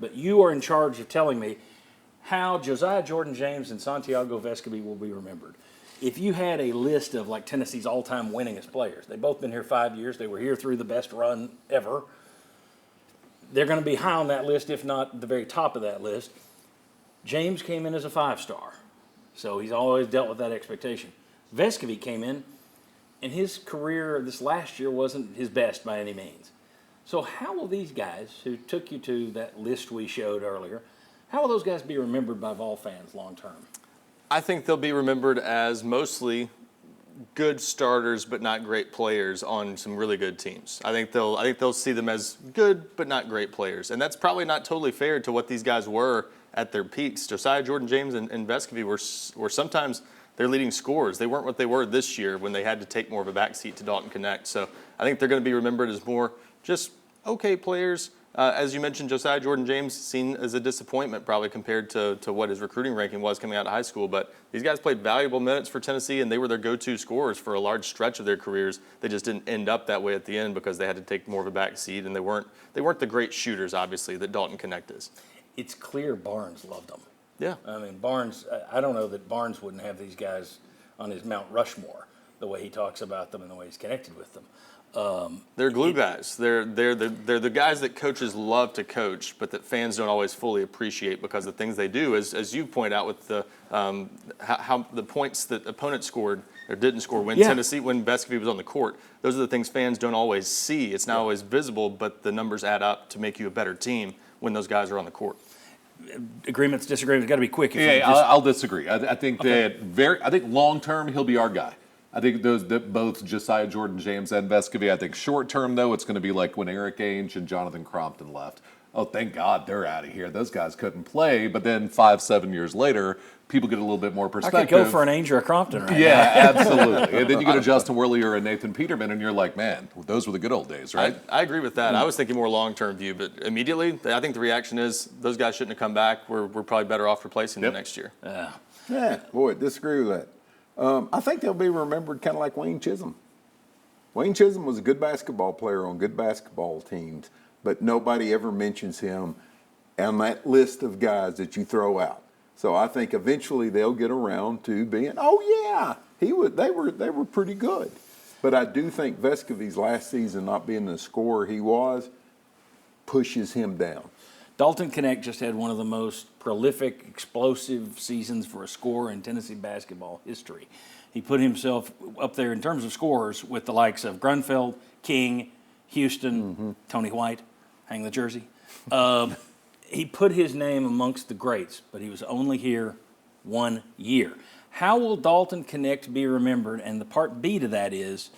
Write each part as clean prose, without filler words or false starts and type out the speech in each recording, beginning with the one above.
but you are in charge of telling me how Josiah Jordan-James and Santiago Vescovi will be remembered. If you had a list of like Tennessee's all-time winningest players, they've both been here 5 years. They were here through the best run ever. They're going to be high on that list, if not the very top of that list. James came in as a 5-star, so he's always dealt with that expectation. Vescovi came in, and his career this last year wasn't his best by any means. So how will these guys who took you to that list we showed earlier, how will those guys be remembered by Vol fans long term? I think they'll be remembered as mostly good starters but not great players on some really good teams. I think they'll see them as good but not great players, and that's probably not totally fair to what these guys were at their peaks. Josiah Jordan-James and Vescovi were sometimes their leading scorers. They weren't what they were this year when they had to take more of a backseat to Dalton Knecht. So I think they're going to be remembered as more just okay players. As you mentioned, Josiah Jordan-James seen as a disappointment probably compared to what his recruiting ranking was coming out of high school. But these guys played valuable minutes for Tennessee, and they were their go-to scorers for a large stretch of their careers. They just didn't end up that way at the end because they had to take more of a back seat, and they weren't the great shooters, obviously, that Dalton Knecht is. It's clear Barnes loved them. Yeah. I mean, Barnes, I don't know that Barnes wouldn't have these guys on his Mount Rushmore, the way he talks about them and the way he's connected with them. They're glue guys. They're the guys that coaches love to coach, but that fans don't always fully appreciate because the things they do, as you point out with the how the points that opponents scored or didn't score when Vescovi was on the court. Those are the things fans don't always see. It's not always visible, but the numbers add up to make you a better team when those guys are on the court. Agreements, disagreements, got to be quick. I'll disagree. I think that I think long term he'll be our guy. I think both Josiah Jordan-James and Vescovi. I think short term though, it's going to be like when Eric Ainge and Jonathan Crompton left. Oh, thank God they're out of here. Those guys couldn't play. But then 5-7 years later, people get a little bit more perspective. I could go for an Ainge or a Crompton right now. Yeah, absolutely. And then you get a Justin Worley or a Nathan Peterman, and you're like, man, those were the good old days, right? I agree with that. I was thinking more long-term view, but immediately, I think the reaction is those guys shouldn't have come back. We're probably better off replacing them next year. Yeah, boy, disagree with that. I think they'll be remembered kind of like Wayne Chisholm. Wayne Chisholm was a good basketball player on good basketball teams, but nobody ever mentions him on that list of guys that you throw out. So I think eventually they'll get around to being, oh yeah, they were pretty good. But I do think Vescovi's last season not being the scorer he was pushes him down. Dalton Knecht just had one of the most prolific, explosive seasons for a scorer in Tennessee basketball history. He put himself up there in terms of scorers with the likes of Grunfeld, King, Houston, Tony White, hang the jersey. He put his name amongst the greats, but he was only here 1 year. How will Dalton Knecht be remembered? And the part B to that is,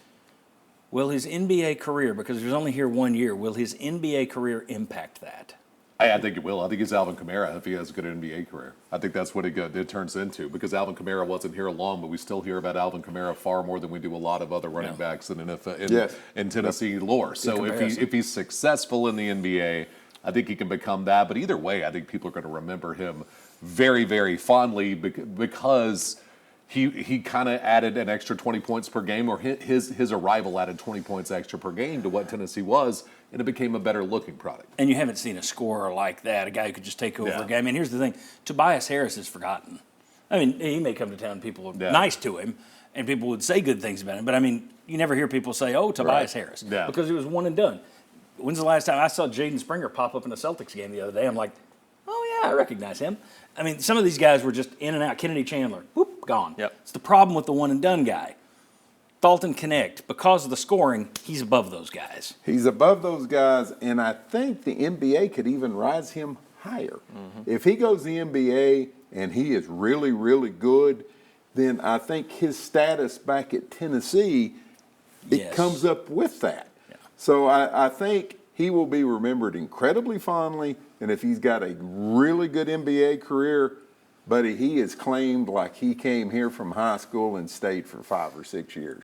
will his NBA career, because he was only here 1 year, will his NBA career impact that? I think it will. I think he's Alvin Kamara if he has a good NBA career. I think that's what it turns into because Alvin Kamara wasn't here long, but we still hear about Alvin Kamara far more than we do a lot of other running backs in Tennessee lore. So if he's successful in the NBA, I think he can become that. But either way, I think people are going to remember him very, very fondly because he kind of added an extra 20 points per game, or his arrival added 20 points extra per game to what Tennessee was, and it became a better-looking product. And you haven't seen a scorer like that, a guy who could just take over a game. I mean, here's the thing. Tobias Harris is forgotten. I mean, he may come to town, people are nice to him, and people would say good things about him, but, I mean, you never hear people say, oh, Tobias Harris, because he was one and done. When's the last time I saw Jaden Springer pop up in a Celtics game the other day? I'm like, oh, yeah, I recognize him. I mean, some of these guys were just in and out. Kennedy Chandler, whoop, gone. Yep. It's the problem with the one-and-done guy. Dalton Knecht, because of the scoring, he's above those guys. He's above those guys, and I think the NBA could even rise him higher. If he goes to the NBA and he is really, really good, then I think his status back at Tennessee, it comes up with that. Yeah. So I think he will be remembered incredibly fondly, and if he's got a really good NBA career, buddy, he is claimed like he came here from high school and stayed for 5 or 6 years.